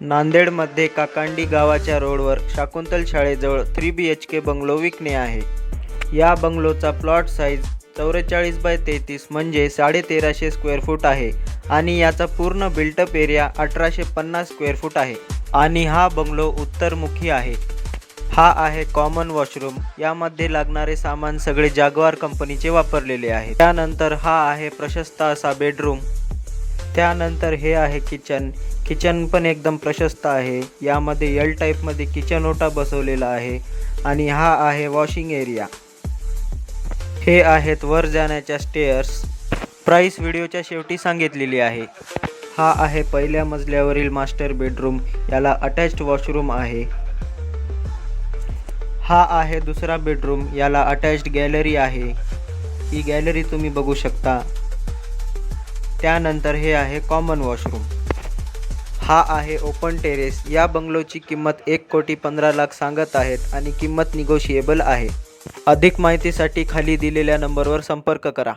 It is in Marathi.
नांदेडमध्ये काकांडी गावाच्या रोडवर शाकुंतल शाळेजवळ 3 BHK बंगलो विकणे आहे. या बंगलोचा प्लॉट साईज 44x33 म्हणजे 1350 स्क्वेअर फूट आहे आणि याचा पूर्ण बिल्टअप एरिया 1850 स्क्वेअर फूट आहे आणि हा बंगलो उत्तरमुखी आहे. हा आहे कॉमन वॉशरूम. यामध्ये लागणारे सामान सगळे जाग्वार कंपनीचे वापरलेले आहे. त्यानंतर हा आहे प्रशस्त असा बेडरूम. त्यानंतर हे आहे किचन. किचन पण एकदम प्रशस्त आहे. यामध्ये एल टाईपमध्ये किचन ओटा बसवलेला आहे आणि हा आहे वॉशिंग एरिया. हे आहेत वर जाण्याच्या स्टेअर्स. प्राइस व्हिडिओच्या शेवटी सांगितलेली आहे. हा आहे पहिल्या मजल्यावरील मास्टर बेडरूम. याला अटॅच्ड वॉशरूम आहे. हा आहे दुसरा बेडरूम. याला अटॅच्ड गॅलरी आहे. ही गॅलरी तुम्ही बघू शकता. त्यानंतर हे आहे कॉमन वॉशरूम. हा आहे ओपन टेरेस. या बंगलोची किंमत 1,15,00,000 सांगत आहेत आणि किंमत निगोशिएबल आहे. अधिक माहितीसाठी खाली दिलेल्या नंबरवर संपर्क करा.